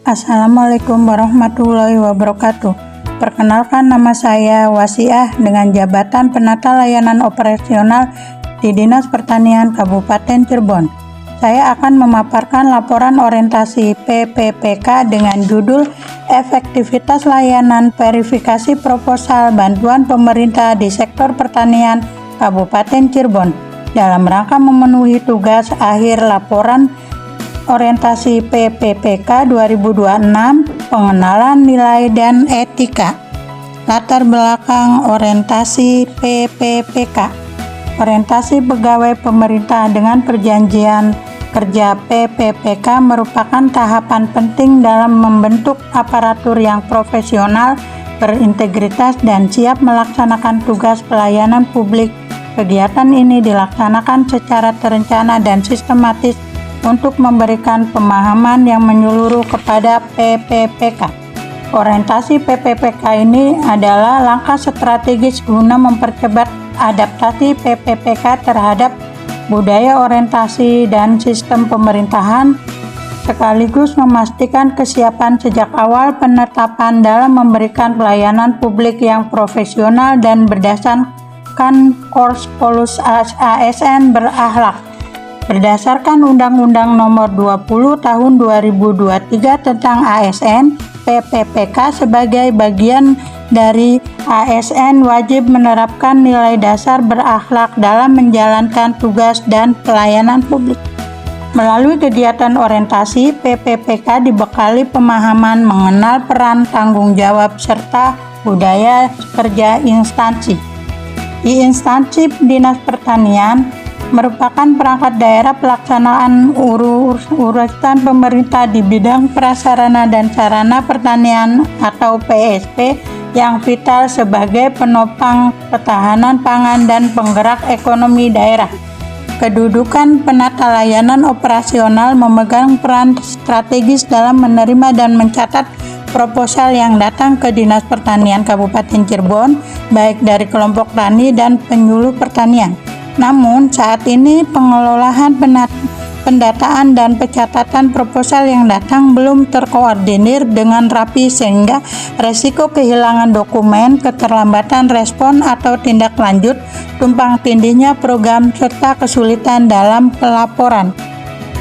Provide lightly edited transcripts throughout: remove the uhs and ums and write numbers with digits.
Assalamualaikum warahmatullahi wabarakatuh. Perkenalkan, nama saya Wasiah dengan jabatan Penata Layanan Operasional di Dinas Pertanian Kabupaten Cirebon. Saya akan memaparkan laporan orientasi PPPK dengan judul Efektivitas Layanan Verifikasi Proposal Bantuan Pemerintah di Sektor Pertanian Kabupaten Cirebon dalam rangka memenuhi tugas akhir laporan orientasi PPPK 2026, pengenalan nilai dan etika. Latar belakang orientasi PPPK. Orientasi pegawai pemerintah dengan perjanjian kerja PPPK merupakan tahapan penting dalam membentuk aparatur yang profesional, berintegritas, dan siap melaksanakan tugas pelayanan publik. Kegiatan ini dilaksanakan secara terencana dan sistematis untuk memberikan pemahaman yang menyeluruh kepada PPPK. Orientasi PPPK ini adalah langkah strategis guna mempercepat adaptasi PPPK terhadap budaya orientasi dan sistem pemerintahan, sekaligus memastikan kesiapan sejak awal penetapan dalam memberikan pelayanan publik yang profesional dan berdasarkan Kors Polus ASN berakhlak. Berdasarkan Undang-Undang Nomor 20 Tahun 2023 tentang ASN, PPPK sebagai bagian dari ASN wajib menerapkan nilai dasar berakhlak dalam menjalankan tugas dan pelayanan publik. Melalui kegiatan orientasi, PPPK dibekali pemahaman mengenal peran, tanggung jawab, serta budaya kerja instansi. Di instansi Dinas Pertanian merupakan perangkat daerah pelaksanaan urusan pemerintah di bidang prasarana dan sarana pertanian atau PSP yang vital sebagai penopang ketahanan pangan dan penggerak ekonomi daerah. Kedudukan penata layanan operasional memegang peran strategis dalam menerima dan mencatat proposal yang datang ke Dinas Pertanian Kabupaten Cirebon, baik dari kelompok tani dan penyuluh pertanian. Namun, saat ini pengelolaan pendataan dan pencatatan proposal yang datang belum terkoordinir dengan rapi sehingga resiko kehilangan dokumen, keterlambatan respon atau tindak lanjut, tumpang tindihnya program, serta kesulitan dalam pelaporan.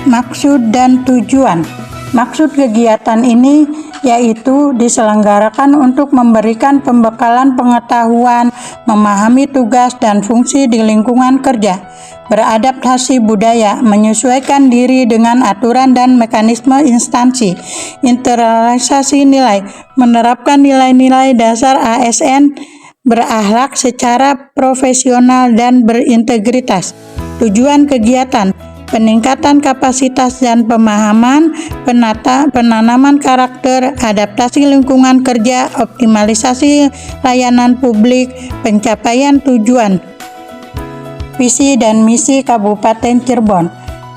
Maksud dan tujuan. Maksud kegiatan ini yaitu diselenggarakan untuk memberikan pembekalan pengetahuan, memahami tugas dan fungsi di lingkungan kerja, beradaptasi budaya, menyesuaikan diri dengan aturan dan mekanisme instansi, internalisasi nilai, menerapkan nilai-nilai dasar ASN berakhlak secara profesional dan berintegritas. Tujuan kegiatan: peningkatan kapasitas dan pemahaman, penanaman karakter, adaptasi lingkungan kerja, optimalisasi layanan publik, pencapaian tujuan. Visi dan misi Kabupaten Cirebon.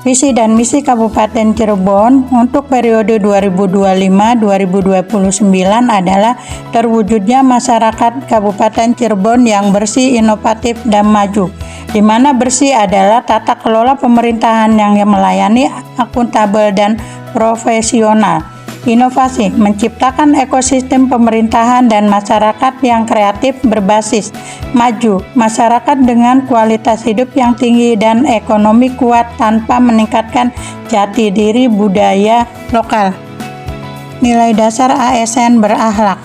Visi dan misi Kabupaten Cirebon untuk periode 2025-2029 adalah terwujudnya masyarakat Kabupaten Cirebon yang bersih, inovatif, dan maju, di mana bersih adalah tata kelola pemerintahan yang melayani, akuntabel, dan profesional. Inovasi, menciptakan ekosistem pemerintahan dan masyarakat yang kreatif berbasis maju, masyarakat dengan kualitas hidup yang tinggi dan ekonomi kuat tanpa meningkatkan jati diri budaya lokal. Nilai dasar ASN berakhlak,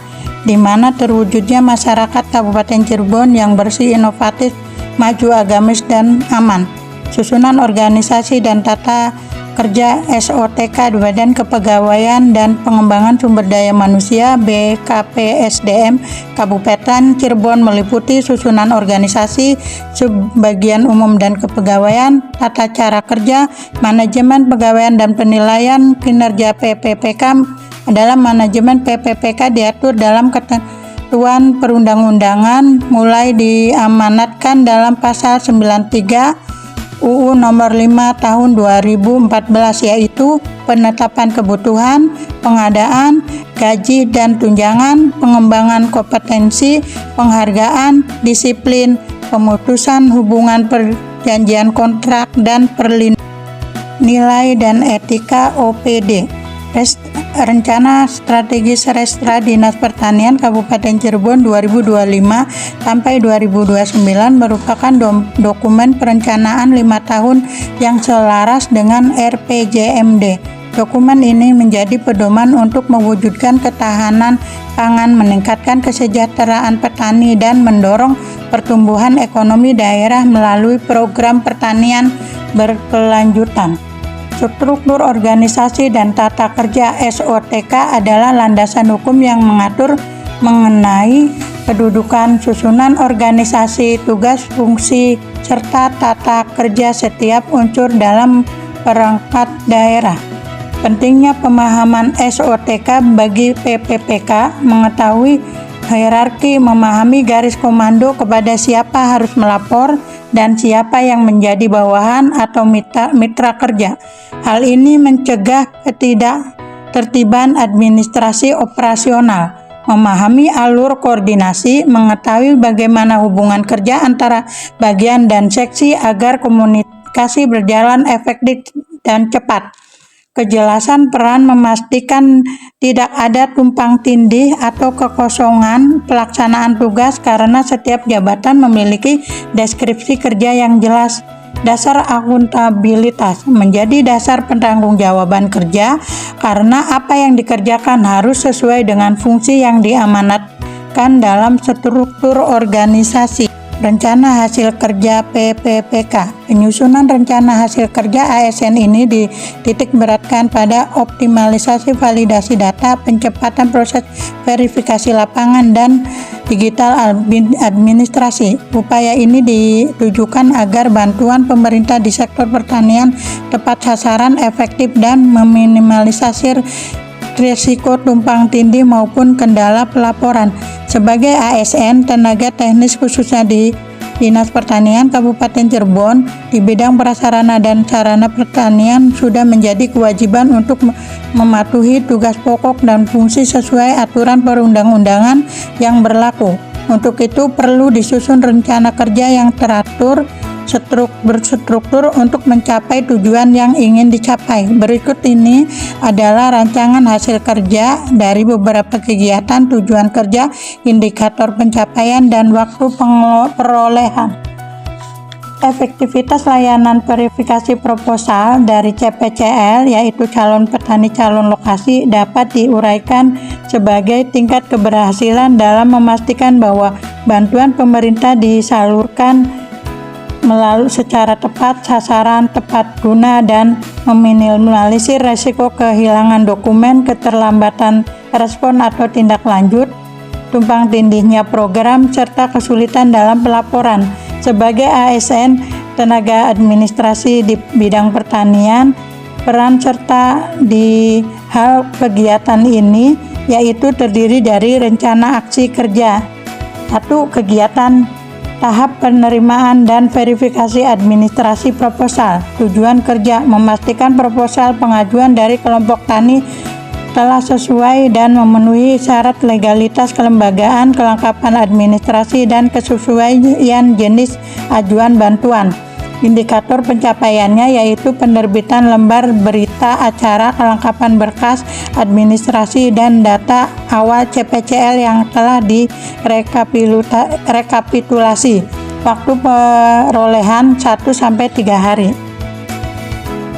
di mana terwujudnya masyarakat Kabupaten Cirebon yang bersih, inovatif, maju, agamis, dan aman. Susunan organisasi dan tata kerja SOTK Badan Kepegawaian dan Pengembangan Sumber Daya Manusia BKPSDM Kabupaten Cirebon meliputi susunan organisasi, subbagian umum dan kepegawaian, tata cara kerja, manajemen pegawaian dan penilaian kinerja PPPK. Dalam manajemen PPPK diatur dalam ketentuan perundang-undangan mulai diamanatkan dalam pasal 93 UU Nomor 5 Tahun 2014, yaitu penetapan kebutuhan, pengadaan, gaji dan tunjangan, pengembangan kompetensi, penghargaan, disiplin, pemutusan hubungan perjanjian kontrak dan perlindungan. Nilai dan etika OPD. Rencana Strategis Restra Dinas Pertanian Kabupaten Cirebon 2025 sampai 2029 merupakan dokumen perencanaan 5 tahun yang selaras dengan RPJMD. Dokumen ini menjadi pedoman untuk mewujudkan ketahanan pangan, meningkatkan kesejahteraan petani, dan mendorong pertumbuhan ekonomi daerah melalui program pertanian berkelanjutan. Struktur organisasi dan tata kerja SOTK adalah landasan hukum yang mengatur mengenai kedudukan, susunan organisasi, tugas, fungsi, serta tata kerja setiap unsur dalam perangkat daerah. Pentingnya pemahaman SOTK bagi PPPK, mengetahui hierarki, memahami garis komando kepada siapa harus melapor dan siapa yang menjadi bawahan atau mitra kerja. Hal ini mencegah ketidaktertiban administrasi operasional, memahami alur koordinasi, mengetahui bagaimana hubungan kerja antara bagian dan seksi agar komunikasi berjalan efektif dan cepat. Kejelasan peran, memastikan tidak ada tumpang tindih atau kekosongan pelaksanaan tugas karena setiap jabatan memiliki deskripsi kerja yang jelas. Dasar akuntabilitas menjadi dasar pertanggungjawaban kerja karena apa yang dikerjakan harus sesuai dengan fungsi yang diamanatkan dalam struktur organisasi. Rencana Hasil Kerja PPPK. Penyusunan Rencana Hasil Kerja ASN ini dititik beratkan pada optimalisasi validasi data, pencepatan proses verifikasi lapangan, dan digital administrasi. Upaya ini ditujukan agar bantuan pemerintah di sektor pertanian tepat sasaran, efektif, dan meminimalisasi risiko tumpang tindih maupun kendala pelaporan. Sebagai ASN, tenaga teknis khususnya di Dinas Pertanian Kabupaten Cirebon di bidang prasarana dan sarana pertanian sudah menjadi kewajiban untuk mematuhi tugas pokok dan fungsi sesuai aturan perundang-undangan yang berlaku. Untuk itu perlu disusun rencana kerja yang teratur, berstruktur untuk mencapai tujuan yang ingin dicapai. Berikut ini adalah rancangan hasil kerja dari beberapa kegiatan, tujuan kerja, indikator pencapaian, dan waktu perolehan. Efektivitas layanan verifikasi proposal dari CPCL, yaitu calon petani calon lokasi, dapat diuraikan sebagai tingkat keberhasilan dalam memastikan bahwa bantuan pemerintah disalurkan melalui secara tepat sasaran, tepat guna, dan meminimalisir risiko kehilangan dokumen, keterlambatan respon atau tindak lanjut, tumpang tindihnya program, serta kesulitan dalam pelaporan. Sebagai ASN, tenaga administrasi di bidang pertanian, peran serta di hal kegiatan ini yaitu terdiri dari rencana aksi kerja, 1. Kegiatan tahap penerimaan dan verifikasi administrasi proposal. Tujuan kerja: memastikan proposal pengajuan dari kelompok tani telah sesuai dan memenuhi syarat legalitas kelembagaan, kelengkapan administrasi, dan kesesuaian jenis ajuan bantuan. Indikator pencapaiannya yaitu penerbitan lembar berita acara, kelengkapan berkas administrasi, dan data awal CPCL yang telah direkapitulasi. Waktu perolehan 1-3 hari.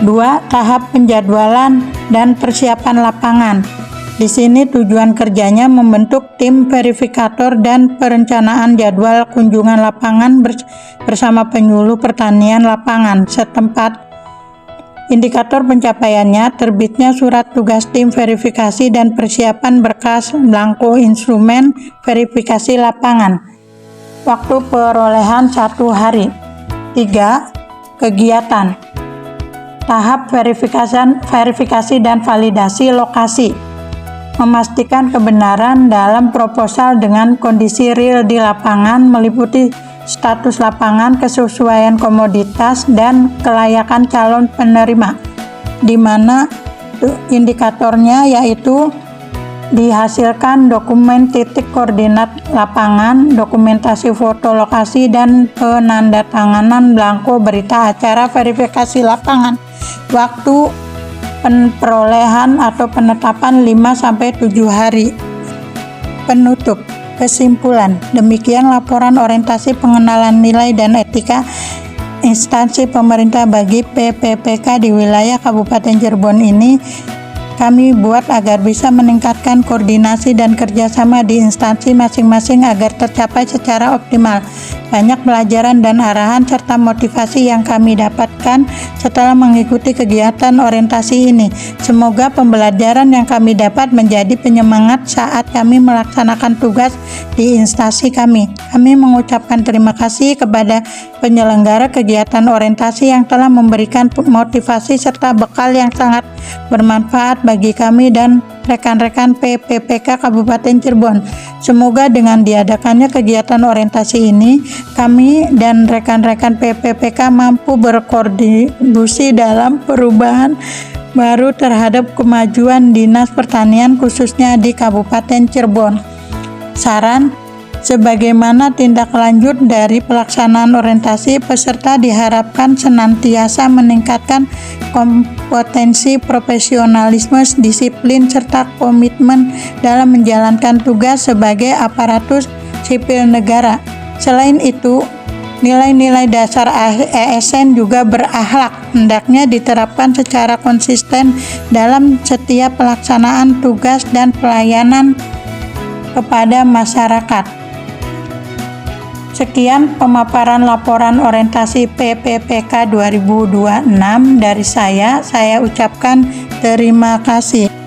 2. Tahap penjadwalan dan persiapan lapangan. Di sini tujuan kerjanya membentuk tim verifikator dan perencanaan jadwal kunjungan lapangan bersama penyuluh pertanian lapangan setempat. Indikator pencapaiannya: terbitnya surat tugas tim verifikasi dan persiapan berkas blanko instrumen verifikasi lapangan. Waktu perolehan 1 hari. 3. Kegiatan tahap verifikasi dan validasi lokasi. Memastikan kebenaran dalam proposal dengan kondisi real di lapangan, meliputi status lapangan, kesesuaian komoditas, dan kelayakan calon penerima, di mana indikatornya yaitu dihasilkan dokumen titik koordinat lapangan, dokumentasi foto lokasi, dan penandatanganan blanko berita acara verifikasi lapangan. Waktu perolehan atau penetapan 5-7 hari. Penutup. Kesimpulan, demikian laporan orientasi pengenalan nilai dan etika instansi pemerintah bagi PPPK di wilayah Kabupaten Cirebon ini kami buat agar bisa meningkatkan koordinasi dan kerjasama di instansi masing-masing agar tercapai secara optimal. Banyak pelajaran dan arahan serta motivasi yang kami dapatkan setelah mengikuti kegiatan orientasi ini. Semoga pembelajaran yang kami dapat menjadi penyemangat saat kami melaksanakan tugas di instansi kami. Kami mengucapkan terima kasih kepada penyelenggara kegiatan orientasi yang telah memberikan motivasi serta bekal yang sangat bermanfaat bagi kami dan rekan-rekan PPPK Kabupaten Cirebon. Semoga dengan diadakannya kegiatan orientasi ini, kami dan rekan-rekan PPPK mampu berkontribusi dalam perubahan baru terhadap kemajuan Dinas Pertanian khususnya di Kabupaten Cirebon. Saran, sebagaimana tindak lanjut dari pelaksanaan orientasi, peserta diharapkan senantiasa meningkatkan kompetensi, profesionalisme, disiplin, serta komitmen dalam menjalankan tugas sebagai aparatur sipil negara. Selain itu, nilai-nilai dasar ASN juga berakhlak hendaknya diterapkan secara konsisten dalam setiap pelaksanaan tugas dan pelayanan kepada masyarakat. Sekian pemaparan laporan orientasi PPPK 2026 dari saya ucapkan terima kasih.